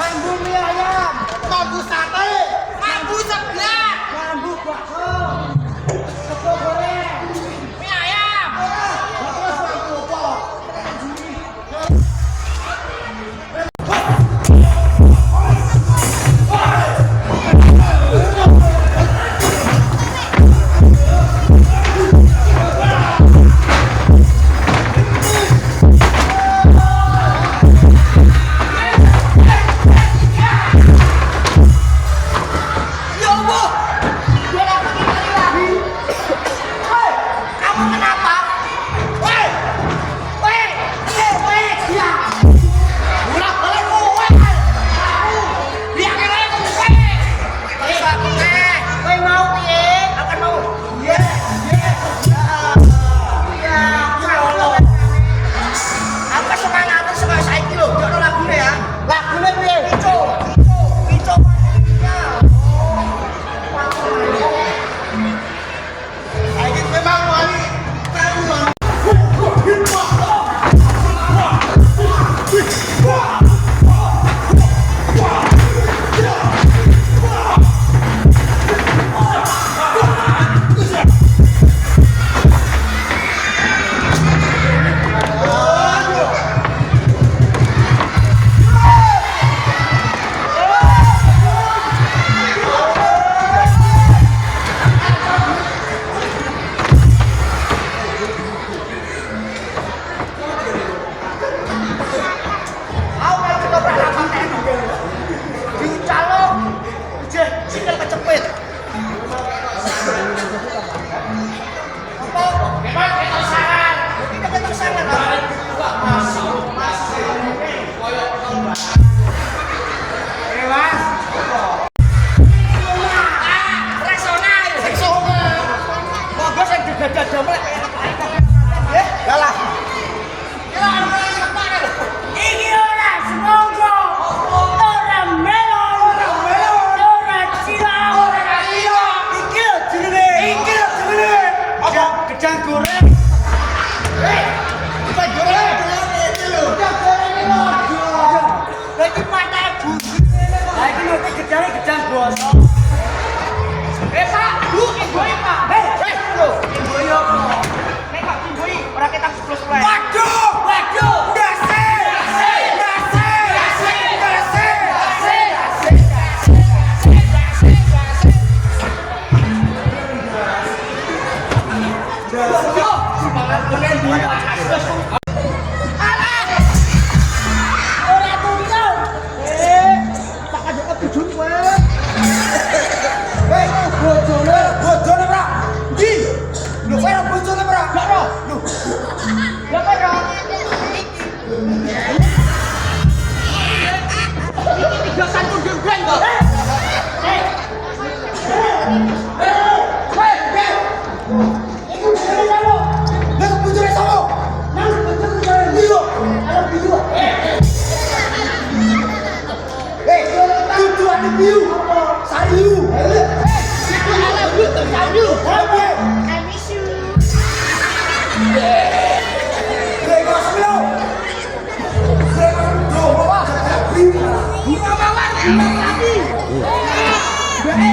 mambu mie ayam, mambu sate, mambu seblak, mambu bakso, sego goreng, mie ayam. terus mambu apa?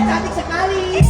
Cantik sekali.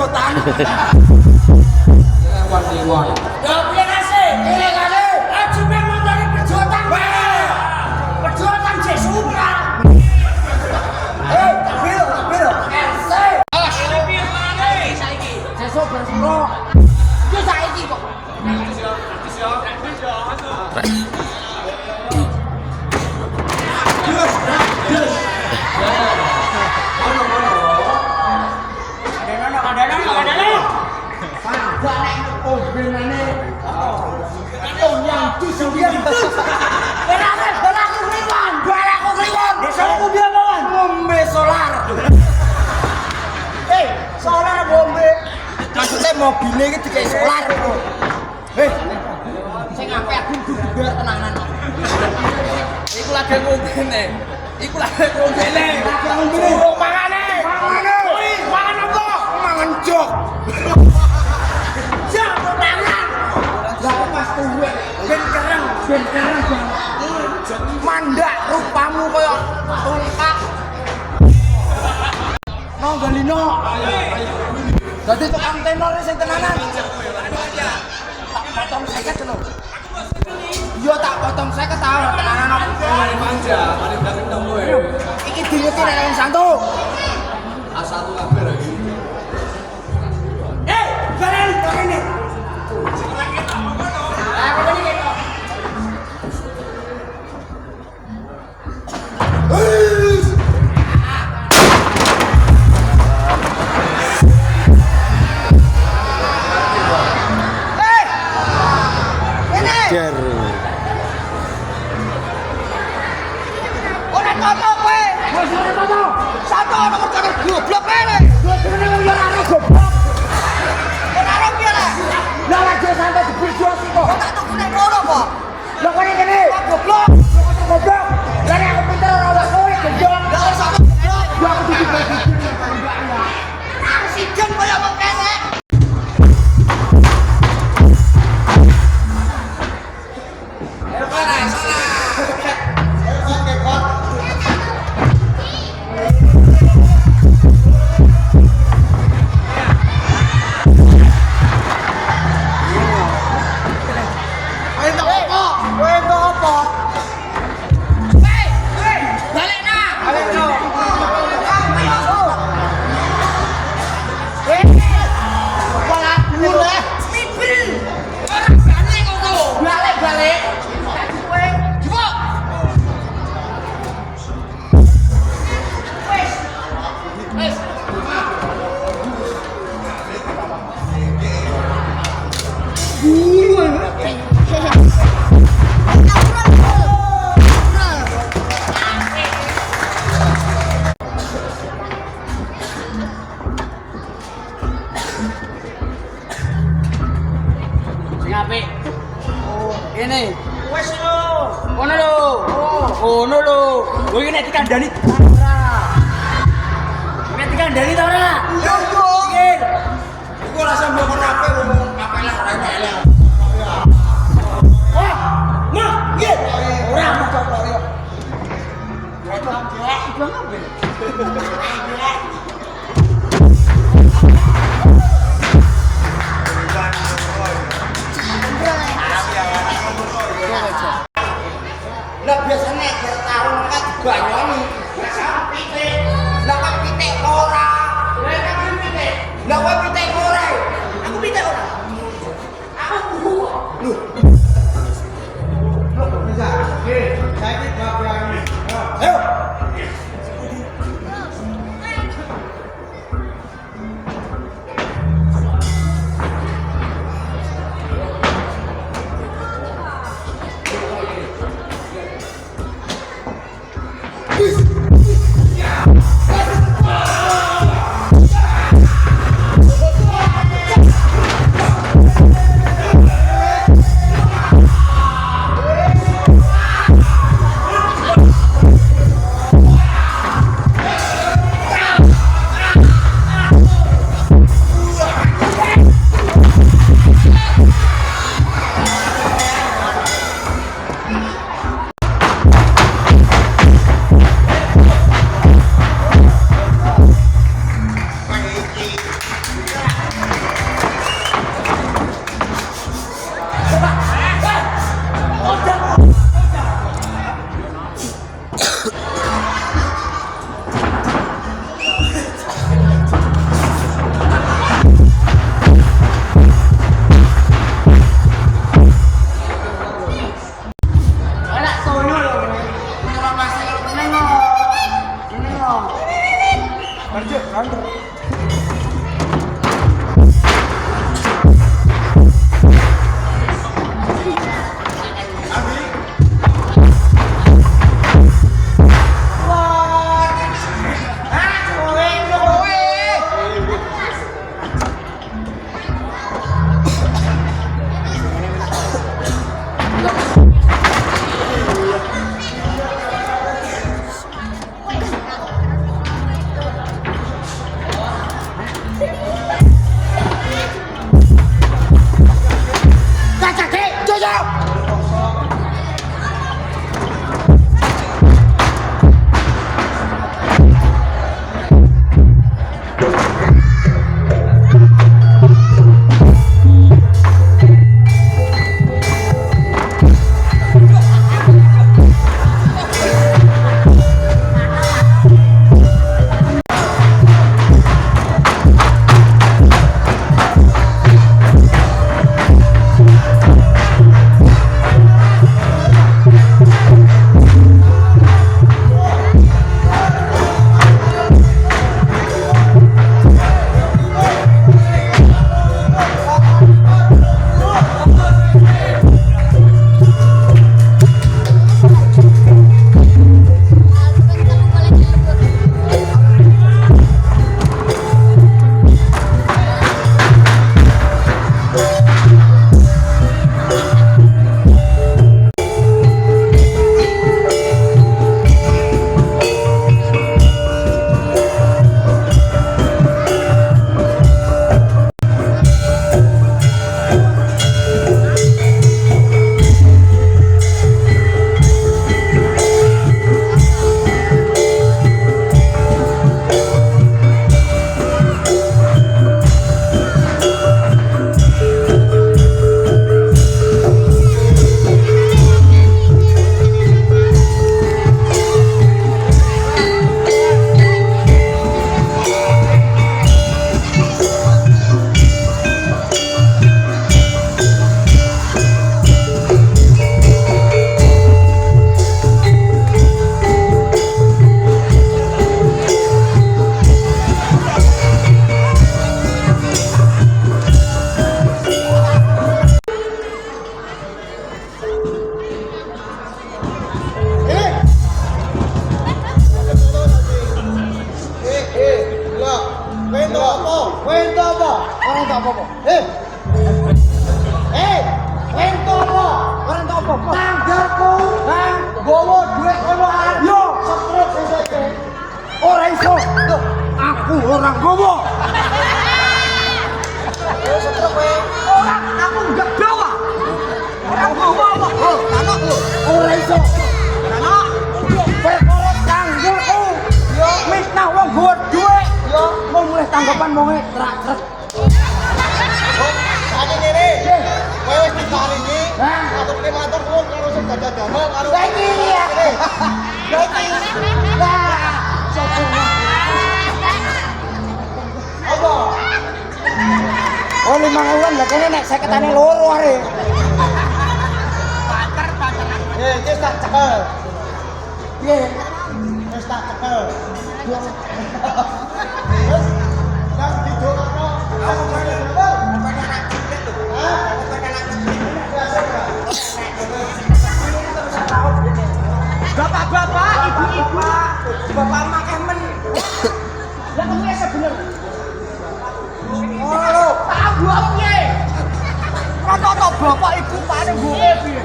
kejutan. Wan. Ya piye nase? Piye kali? Aji memang dari perjuangan. Perjuangan Jesumra. Piro. Sesuk bersuro. Yo saiki kok. Solar bombe. Maksudnya mobilnya iki dikai solar. Sing ape aku kudu tenanan. Iku lagi ngombene. Durung mangane. Mangan apa? Mangan jok. Jok tangan. Lah pas tuwek ben kereng mandak rupamu koyo tungkak. Galino. Dadi tukang tenor sing tenanan. Tak potong 50 lho. Yo tak potong 50 ta tenanan. Paling belakang dong kowe. Iki diwiti nek wong santu. A1 kabeh lagi. Balen kene. Ora toto kowe. Wis ora toto. Satu ana kerjane goblok kowe. Dene wong yo ora goblok. Ora ora piye lah. Lah aja sampe diberjuang kok. Tak tukune ngono kok. Lah kene kene. Goblok. Goblok. Lah aku pinter ora oleh kowe goblok. Lah ora sampe goblok. Yo aku dibagi. Aku sijen koyo wong kene. Ini wes lho. Ono lho. Ono lho. Kowe iki nek dikandani ora. Nek dikandani ta ora? Yo yo. Pikir. Iku ora sampe ape ngomong ape lah ora elek. Wah, nah, nggih. Ora Coba yo. Ibang ambil. Lah biasane tarung kan banyoni. Lah sampe pitik. Lah kan pitik ora. Lah kan pitik. Lah kowe pitik ora. Aku pitik ora. Aku. Lho. Lho bisa. Oke, saiki bagian. Ayo. Kowe ento apa? Ora ento apa-apa. Eh, kowe ento apa? Ora ento apa-apa. Tanggarku, gowo dhuwit kono ae. Yo, setruk seseke. Ora iso. Loh, aku ora gowo. Yo setruk kowe. Ora, aku enggak bawa. Ora gowo apa? Oh, tanok lho. Ora iso. Tanok. Perkara tanggarku. Yo, mitnah wong gowo dhuwit. Yo, mau mulai tanggapan mau trak-trak. Saiki kene. Kowe wis ditaringi. Maturke matur nuwun karo sing dadadana karo. Lah iki ya. Lah iki. Lah, sopo. Apa? Oh 5.000-an lah kene nek 50-ane loro are. Iki tak cekel. Piye? Wis tak cekel. Terus nang didolokno. Aku kene apa anak cilik lho. Hah? Apa anak cilik. Bapak-bapak, ibu-ibu, bapak makan men. Lah kamu ya bener. Oh, tahu apa piye? Kata bapak ibu pane mbuke piye?